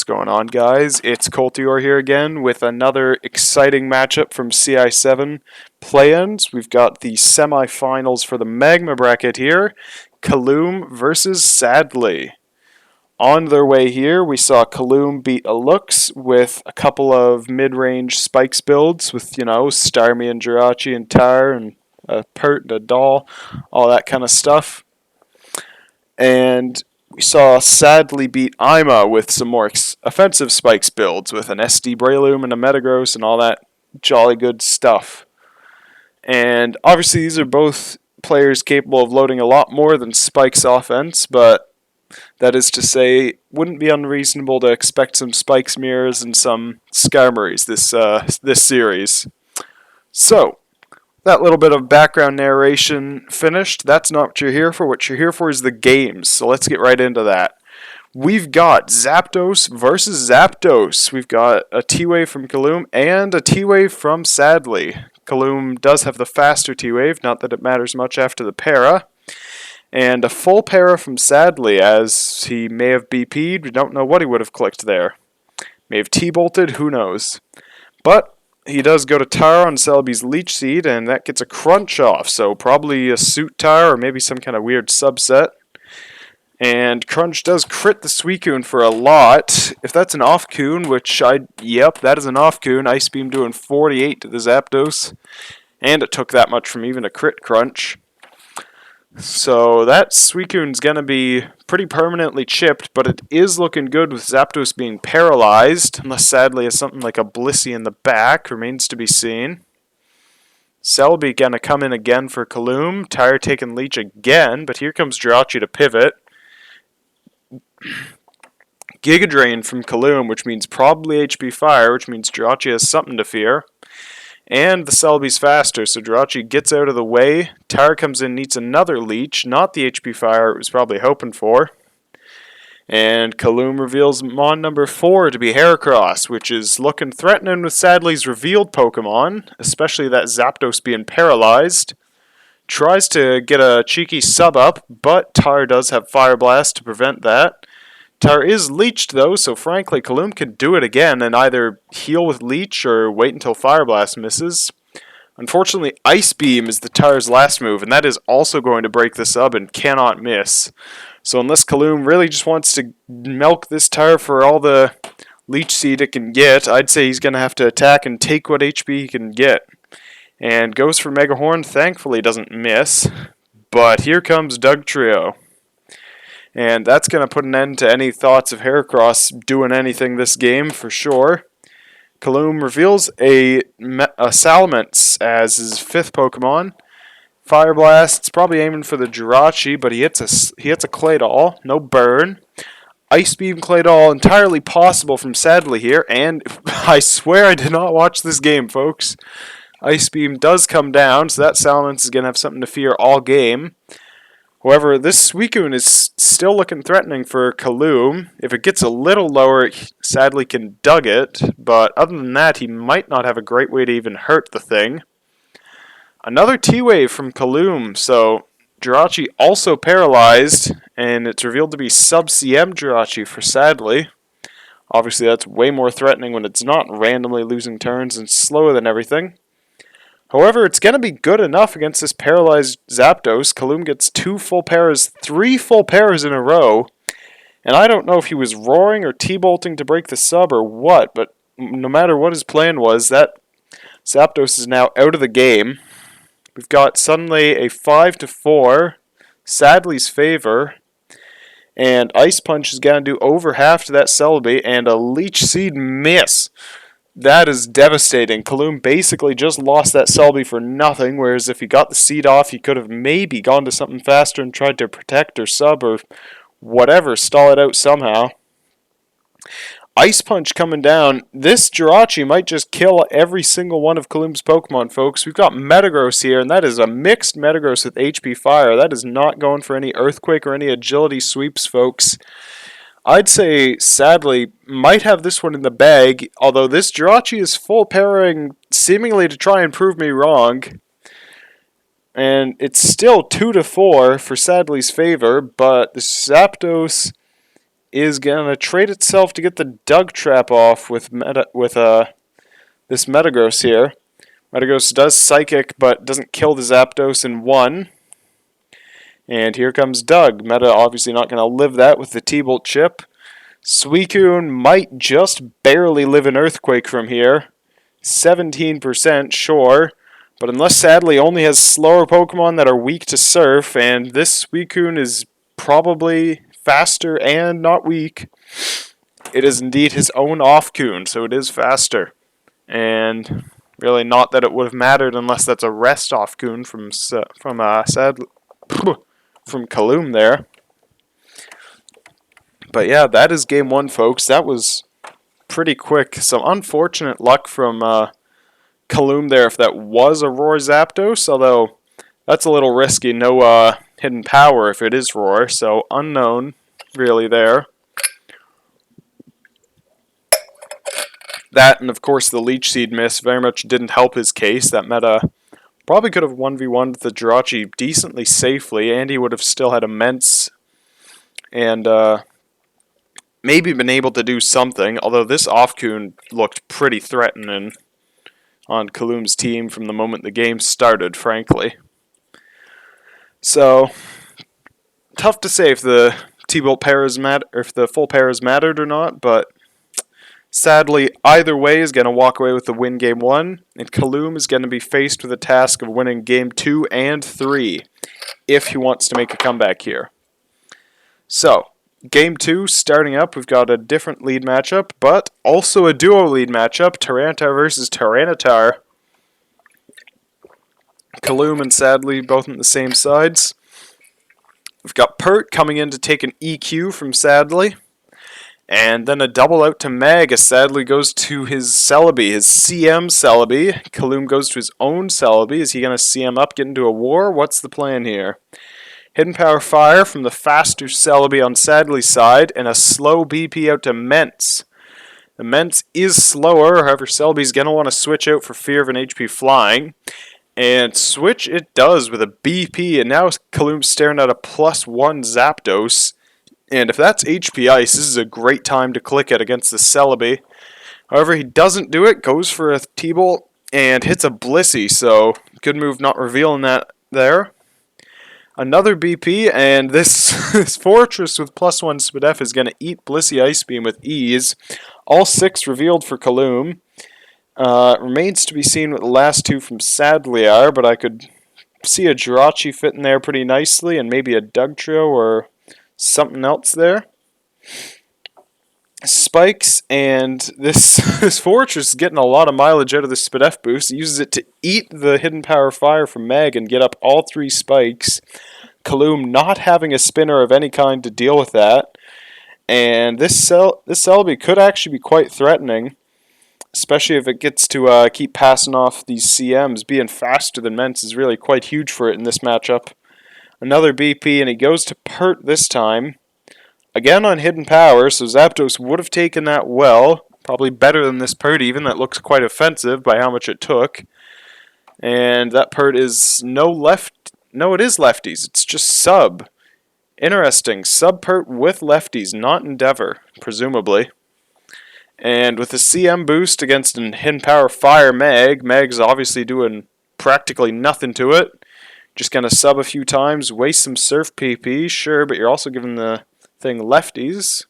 going on, guys? It's Colteor here again with another exciting matchup from CI7 play-ins. We've got the semifinals for the Magma bracket here. Caloom versus Sadly. On their way here, we saw Caloom beat CALLOUS with a couple of mid-range spikes builds with, Starmie and Jirachi and Tyre and a Pert and a Doll, all that kind of stuff. And we saw Sadly beat Ima with some more offensive spikes builds with an SD Breloom and a Metagross and all that jolly good stuff. And obviously these are both players capable of loading a lot more than Spike's offense, but that is to say, wouldn't be unreasonable to expect some Spikes mirrors and some Skarmories this series. So, that little bit of background narration finished. That's not what you're here for. What you're here for is the games. So let's get right into that. We've got Zapdos versus Zapdos. We've got a T-Wave from Caloom and a T-Wave from Sadly. Caloom does have the faster T-Wave, not that it matters much after the para. And a full para from Sadly, as he may have BP'd. We don't know what he would have clicked there. May have T-bolted, who knows. But he does go to Tyre on Celebi's Leech Seed, and that gets a crunch off, so probably a Suit Tyre or maybe some kind of weird subset. And Crunch does crit the Suicune for a lot. If that's an off-Coon, yep, that is an off-Coon. Ice Beam doing 48 to the Zapdos, and it took that much from even a crit Crunch. So that Suicune's going to be pretty permanently chipped, but it is looking good with Zapdos being paralyzed, unless Sadly has something like a Blissey in the back, remains to be seen. Celebi going to come in again for Caloom, Tyre taking Leech again, but here comes Jirachi to pivot. Giga Drain from Caloom, which means probably HP Fire, which means Jirachi has something to fear. And the Celebi's faster, so Jirachi gets out of the way. Tyre comes in, needs another Leech, not the HP Fire it was probably hoping for. And Caloom reveals Mon number 4 to be Heracross, which is looking threatening with Sadly's revealed Pokemon, especially that Zapdos being paralyzed. Tries to get a cheeky sub up, but Tyre does have Fire Blast to prevent that. Tyre is leeched though, so frankly Caloom can do it again and either heal with Leech or wait until Fire Blast misses. Unfortunately, Ice Beam is the Tyre's last move, and that is also going to break the sub and cannot miss. So unless Caloom really just wants to milk this Tyre for all the Leech Seed it can get, I'd say he's going to have to attack and take what HP he can get. And goes for Mega Horn, thankfully doesn't miss. But here comes Dugtrio. And that's going to put an end to any thoughts of Heracross doing anything this game, for sure. Caloom reveals a Salamence as his 5th Pokemon. Fire Blast's probably aiming for the Jirachi, but he hits a Claydol. No burn. Ice Beam Claydol entirely possible from Sadly here, and I swear I did not watch this game, folks. Ice Beam does come down, so that Salamence is going to have something to fear all game. However, this Suicune is still looking threatening for Caloom. If it gets a little lower, Sadly can dug it, but other than that, he might not have a great way to even hurt the thing. Another T-Wave from Caloom, so Jirachi also paralyzed, and it's revealed to be sub-CM Jirachi for Sadly. Obviously, that's way more threatening when it's not randomly losing turns and slower than everything. However, it's going to be good enough against this paralyzed Zapdos. Caloom gets 2 full paras, 3 full paras in a row. And I don't know if he was roaring or T-bolting to break the sub or what, but no matter what his plan was, that Zapdos is now out of the game. We've got suddenly a 5-4, Sadly's favor. And Ice Punch is going to do over half to that Celebi, and a Leech Seed miss. That is devastating. Caloom basically just lost that Celebi for nothing, whereas if he got the seed off, he could have maybe gone to something faster and tried to protect or sub or whatever, stall it out somehow. Ice Punch coming down. This Jirachi might just kill every single one of Caloom's Pokemon, folks. We've got Metagross here, and that is a mixed Metagross with HP Fire. That is not going for any Earthquake or any Agility sweeps, folks. I'd say, sadly, might have this one in the bag, although this Jirachi is full pairing seemingly to try and prove me wrong. And it's still 2-4 for Sadly's favor, but the Zapdos is going to trade itself to get the Dug Trap off with this Metagross here. Metagross does Psychic, but doesn't kill the Zapdos in one. And here comes Dug. Meta obviously not going to live that with the T-Bolt chip. Suicune might just barely live an Earthquake from here. 17%, sure. But unless Sadly only has slower Pokemon that are weak to Surf, and this Suicune is probably faster and not weak, it is indeed his own Off-Coon, so it is faster. And really not that it would have mattered unless that's a rest Off-Coon from Caloom there. But yeah, that is game one, folks. That was pretty quick. Some unfortunate luck from Caloom there if that was a Roar Zapdos, although that's a little risky. No hidden power if it is Roar, so unknown really there. That and of course the Leech Seed miss very much didn't help his case. That meta probably could have 1v1'd the Jirachi decently safely, and he would have still had immense and maybe been able to do something, although this Off-Coon looked pretty threatening on Caloom's team from the moment the game started, frankly. So, tough to say if the T-Bolt pair is if the full pair has mattered or not, but sadly, either way is going to walk away with the win game 1, and Caloom is going to be faced with the task of winning game 2 and 3 if he wants to make a comeback here. So, game 2 starting up, we've got a different lead matchup, but also a duo lead matchup, Tyranitar versus Tyranitar. Caloom and Sadly both on the same sides. We've got Pert coming in to take an EQ from Sadly. And then a double out to Mag as Sadly goes to his Celebi, his CM Celebi. Caloom goes to his own Celebi. Is he going to CM up, get into a war? What's the plan here? Hidden Power Fire from the faster Celebi on Sadly's side, and a slow BP out to Mence. The Mence is slower, however Celebi's going to want to switch out for fear of an HP flying. And switch it does with a BP, and now Caloom's staring at a +1 Zapdos. And if that's HP Ice, this is a great time to click it against the Celebi. However, he doesn't do it, goes for a T-Bolt, and hits a Blissey, so good move not revealing that there. Another BP, and this Fortress with +1 Spadef is going to eat Blissey Ice Beam with ease. All 6 revealed for Caloom. Remains to be seen what the last 2 from Sadly are, but I could see a Jirachi fit in there pretty nicely, and maybe a Dugtrio or something else there. Spikes, and this Fortress is getting a lot of mileage out of the Spadef boost. It uses it to eat the Hidden Power Fire from Mag and get up all 3 spikes. Caloom not having a spinner of any kind to deal with that. And this Celebi could actually be quite threatening, especially if it gets to keep passing off these CMs. Being faster than Mence is really quite huge for it in this matchup. Another BP, and he goes to Pert this time. Again on Hidden Power, so Zapdos would have taken that well. Probably better than this Pert even. That looks quite offensive by how much it took. And that Pert is no, it is lefties. It's just sub. Interesting. Sub Pert with lefties, not Endeavor, presumably. And with the CM boost against an Hidden Power Fire Mag's obviously doing practically nothing to it. Just going to sub a few times, waste some Surf PP, sure, but you're also giving the thing lefties.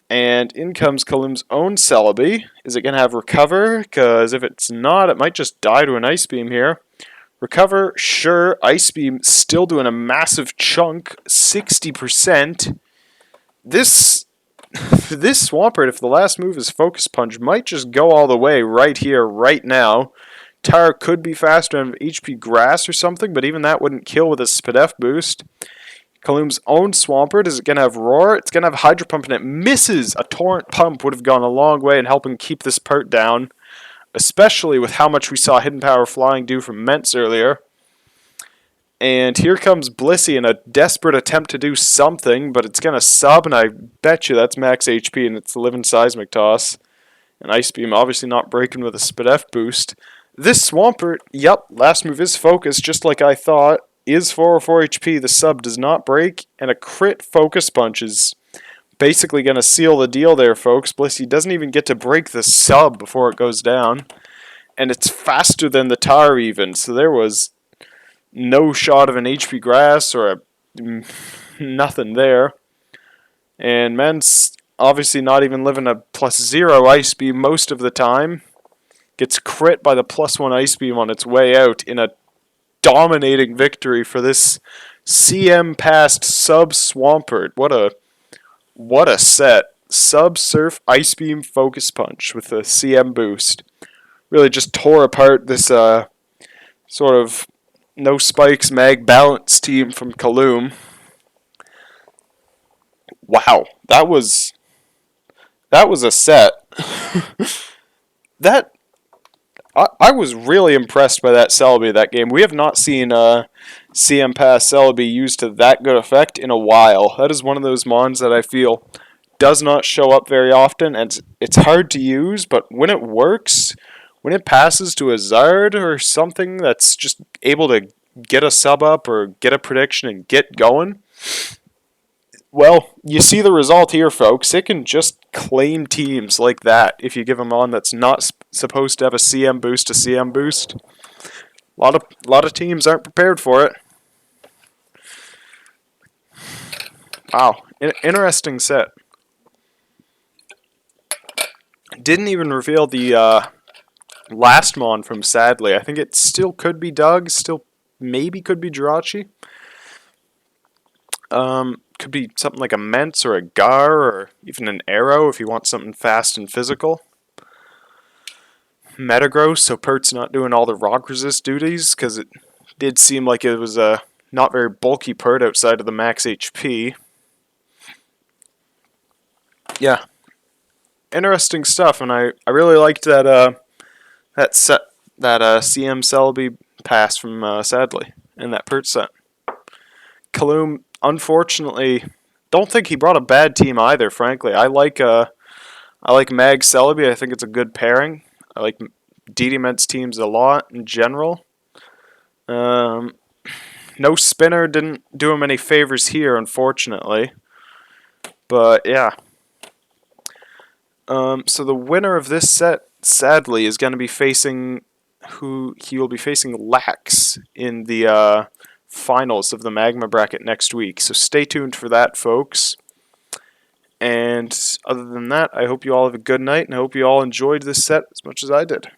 And in comes Caloom's own Celebi. Is it going to have Recover? Because if it's not, it might just die to an Ice Beam here. Recover, sure. Ice Beam still doing a massive chunk, 60%. This Swampert, if the last move is Focus Punch, might just go all the way right here, right now. Tara could be faster than HP Grass or something, but even that wouldn't kill with a Spadef boost. Caloom's own Swampert, is it going to have Roar? It's going to have Hydro Pump, and it misses. A Torrent Pump would have gone a long way in helping keep this Pert down, especially with how much we saw Hidden Power Flying do from Mence earlier. And here comes Blissey in a desperate attempt to do something, but it's going to sub, and I bet you that's max HP, and it's the Living Seismic Toss. And Ice Beam obviously not breaking with a Spadef boost. This Swampert, yep, last move is Focus, just like I thought, is 404 HP. The sub does not break, and a crit Focus Punch is basically going to seal the deal there, folks. Blissey doesn't even get to break the sub before it goes down. And it's faster than the tar even. So there was no shot of an HP grass or nothing there. And Men's obviously not even living a +0 ice beam most of the time. Gets crit by the +1 ice beam on its way out in a dominating victory for this CM past Sub Swampert. What a set. Sub Surf Ice Beam Focus Punch with a CM boost. Really just tore apart this sort of no spikes mag balance team from Caloom. Wow, that was a set. That I was really impressed by that Celebi that game. We have not seen CM Pass Celebi used to that good effect in a while. That is one of those mons that I feel does not show up very often, and it's hard to use, but when it works, when it passes to a Zard or something that's just able to get a sub up or get a prediction and get going, well, you see the result here, folks. It can just claim teams like that if you give them on that's not supposed to have a CM boost to CM boost. A lot of teams aren't prepared for it. Wow, interesting set. Didn't even reveal the last mon from Sadly. I think it still could be Doug, still maybe could be Jirachi. Could be something like a Mence or a Gar or even an Arrow if you want something fast and physical. Metagross, so Pert's not doing all the rock resist duties because it did seem like it was a not very bulky Pert outside of the max HP. Yeah, interesting stuff, and I really liked that CM Celebi pass from Sadly in that Pert set. Caloom, unfortunately, don't think he brought a bad team either. Frankly, I like Mag Celebi. I think it's a good pairing. I like DD teams a lot in general. No spinner didn't do him any favors here, unfortunately. But yeah. So the winner of this set, sadly, is going to be facing he will be facing Lax in the finals of the Magma bracket next week. So stay tuned for that, folks. And other than that, I hope you all have a good night, and I hope you all enjoyed this set as much as I did.